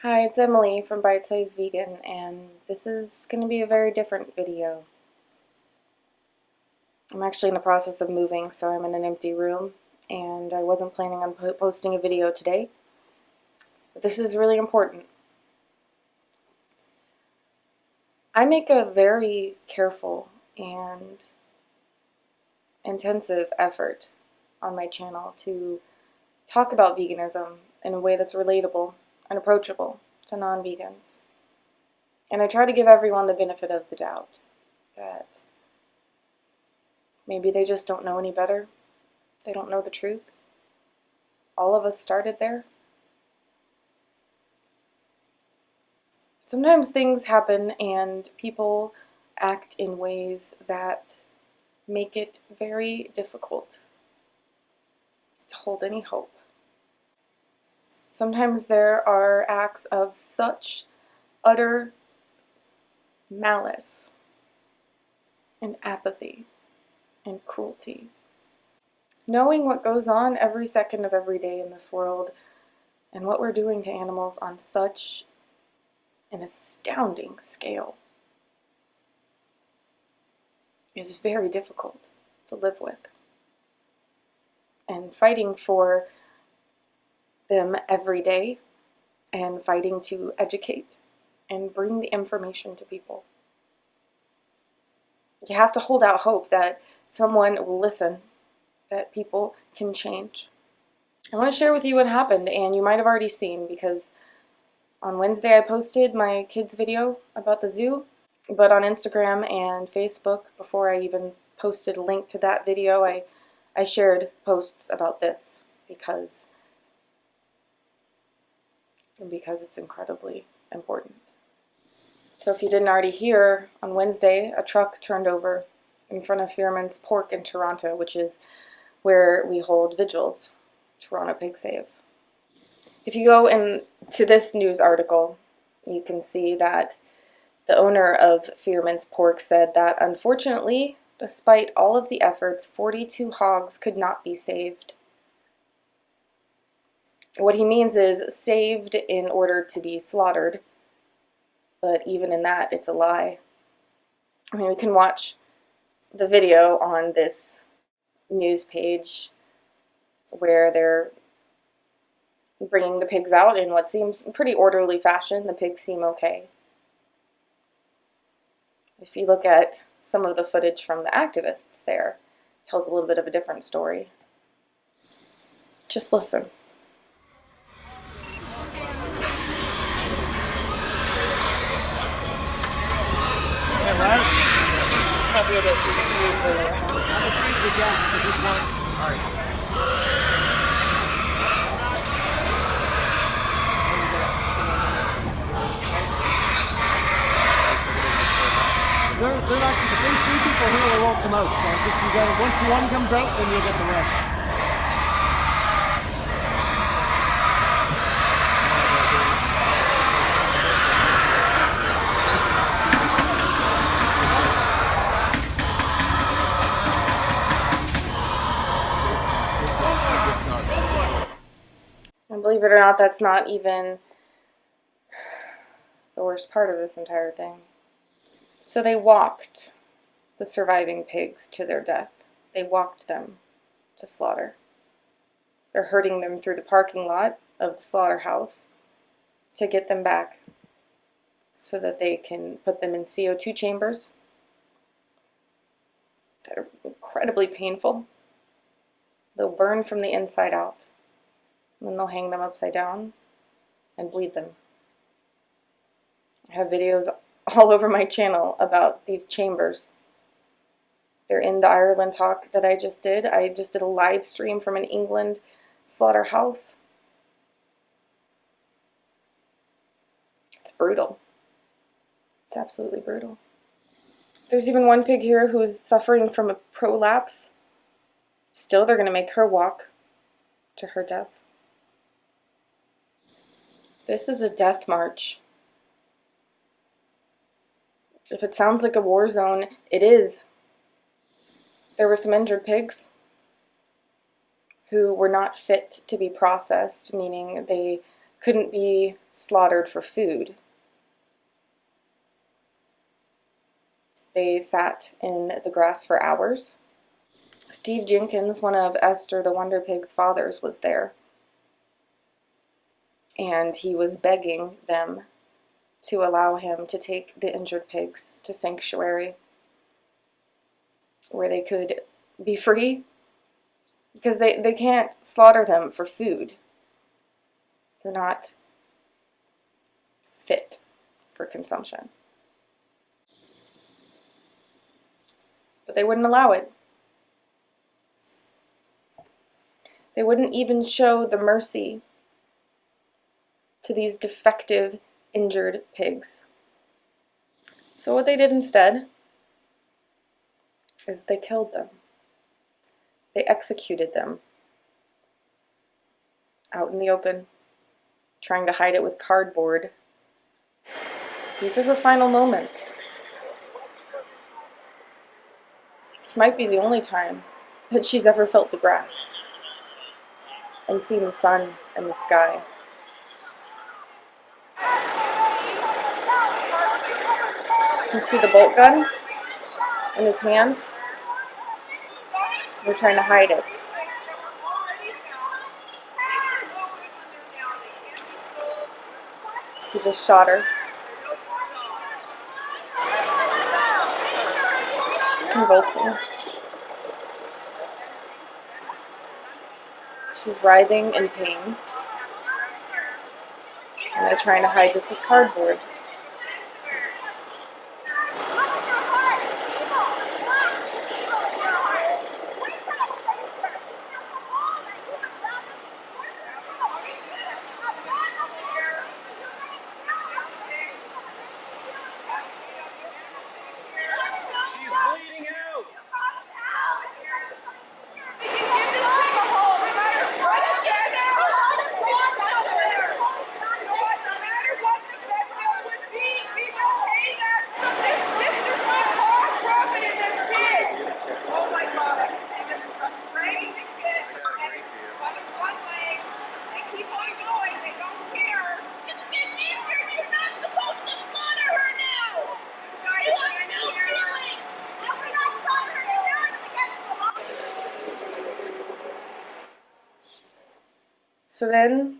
Hi, it's Emily from Bite Size Vegan, and this is going to be a very different video. I'm actually in the process of moving, so I'm in an empty room, and I wasn't planning on posting a video today, but this is really important. I make a very careful and intensive effort on my channel to talk about veganism in a way that's relatable and approachable to non-vegans. And I try to give everyone the benefit of the doubt that maybe they just don't know any better. They don't know the truth. All of us started there. Sometimes things happen and people act in ways that make it very difficult to hold any hope. Sometimes there are acts of such utter malice and apathy and cruelty. Knowing what goes on every second of every day in this world and what we're doing to animals on such an astounding scale is very difficult to live with. And fighting for them every day and fighting to educate and bring the information to people. You have to hold out hope that someone will listen, that people can change. I want to share with you what happened, and you might have already seen because on Wednesday I posted my kids' video about the zoo, but on Instagram and Facebook, before I even posted a link to that video, I shared posts about this because it's incredibly important. So if you didn't already hear, on Wednesday a truck turned over in front of Fearmans Pork in Toronto, which is where we hold vigils, Toronto Pig Save. If you go into this news article, you can see that the owner of Fearmans Pork said that unfortunately, despite all of the efforts, 42 hogs could not be saved. What he means is saved in order to be slaughtered, but even in that, it's a lie. I mean, we can watch the video on this news page where they're bringing the pigs out in what seems pretty orderly fashion. The pigs seem okay. If you look at some of the footage from the activists there, it tells a little bit of a different story. Just listen. They're actually the three people here that won't come out. So just you get once one comes out, then you'll get the rest. And believe it or not, that's not even the worst part of this entire thing. So they walked the surviving pigs to their death. They walked them to slaughter. They're herding them through the parking lot of the slaughterhouse to get them back so that they can put them in CO2 chambers that are incredibly painful. They'll burn from the inside out. And then they'll hang them upside down and bleed them. I have videos all over my channel about these chambers. They're in the Ireland talk that I just did. I just did a live stream from an England slaughterhouse. It's brutal. It's absolutely brutal. There's even one pig here who's suffering from a prolapse. Still, they're going to make her walk to her death. This is a death march. If it sounds like a war zone, it is. There were some injured pigs who were not fit to be processed, meaning they couldn't be slaughtered for food. They sat in the grass for hours. Steve Jenkins, one of Esther the Wonder Pig's fathers, was there. And he was begging them to allow him to take the injured pigs to sanctuary where they could be free, because they can't slaughter them for food. They're not fit for consumption. But they wouldn't allow it. They wouldn't even show the mercy to these defective, injured pigs. So what they did instead is they killed them. They executed them out in the open, trying to hide it with cardboard. These are her final moments. This might be the only time that she's ever felt the grass and seen the sun and the sky. You can see the bolt gun in his hand. They're trying to hide it. He just shot her. She's convulsing. She's writhing in pain. And they're trying to hide this with cardboard. So then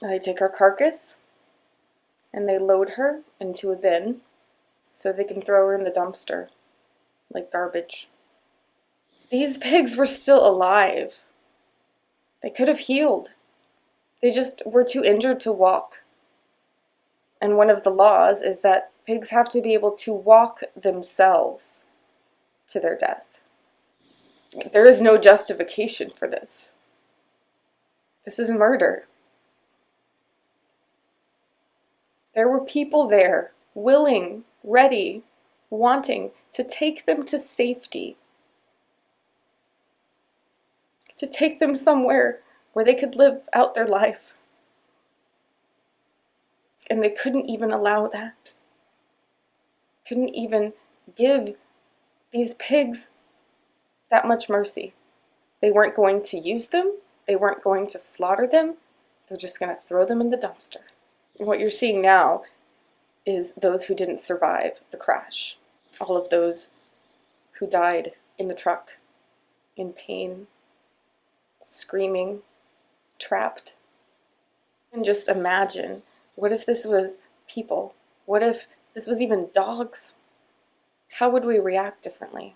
they take her carcass and they load her into a bin so they can throw her in the dumpster like garbage. These pigs were still alive. They could have healed. They just were too injured to walk. And one of the laws is that pigs have to be able to walk themselves to their death. There is no justification for this. This is murder. There were people there, willing, ready, wanting to take them to safety. To take them somewhere where they could live out their life. And they couldn't even allow that. Couldn't even give these pigs that much mercy. They weren't going to use them. They weren't going to slaughter them. They're just going to throw them in the dumpster. And what you're seeing now is those who didn't survive the crash. All of those who died in the truck, in pain, screaming, trapped. And just imagine, what if this was people? What if this was even dogs? How would we react differently?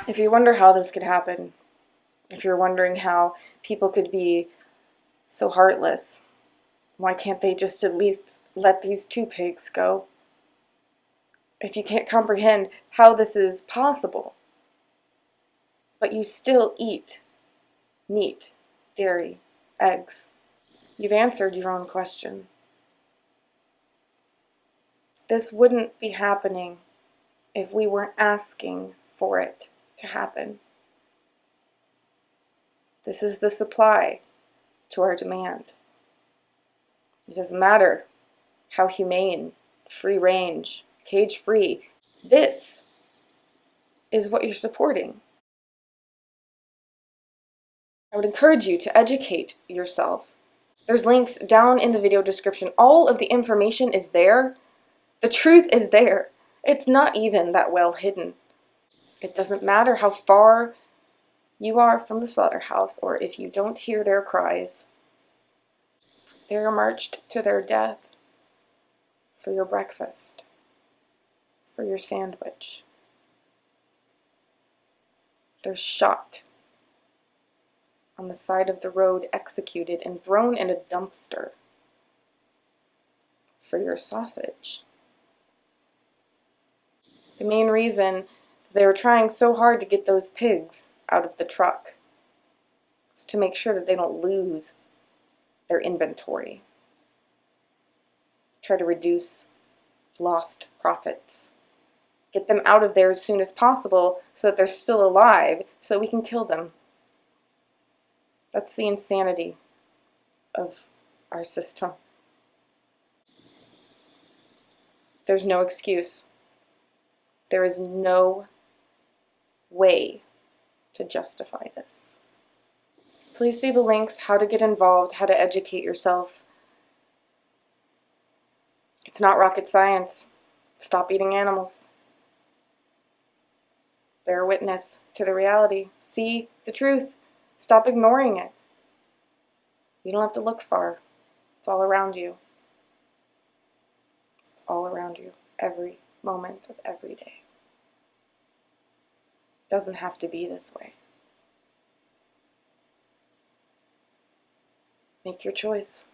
If you wonder how this could happen, if you're wondering how people could be so heartless, why can't they just at least let these two pigs go? If you can't comprehend how this is possible, but you still eat meat, dairy, eggs, you've answered your own question. This wouldn't be happening if we weren't asking for it to happen. This is the supply to our demand. It doesn't matter how humane, free range, cage-free. This is what you're supporting. I would encourage you to educate yourself. There's links down in the video description. All of the information is there. The truth is there. It's not even that well hidden. It doesn't matter how far you are from the slaughterhouse or if you don't hear their cries. They are marched to their death for your breakfast, for your sandwich. They're shot on the side of the road, executed and thrown in a dumpster for your sausage. The main reason they were trying so hard to get those pigs out of the truck is to make sure that they don't lose their inventory. Try to reduce lost profits. Get them out of there as soon as possible so that they're still alive, so that we can kill them. That's the insanity of our system. There's no excuse. There is no way to justify this. Please see the links, how to get involved, how to educate yourself. It's not rocket science. Stop eating animals. Bear witness to the reality. See the truth. Stop ignoring it. You don't have to look far. It's all around you. It's all around you, every moment of every day. It doesn't have to be this way. Make your choice.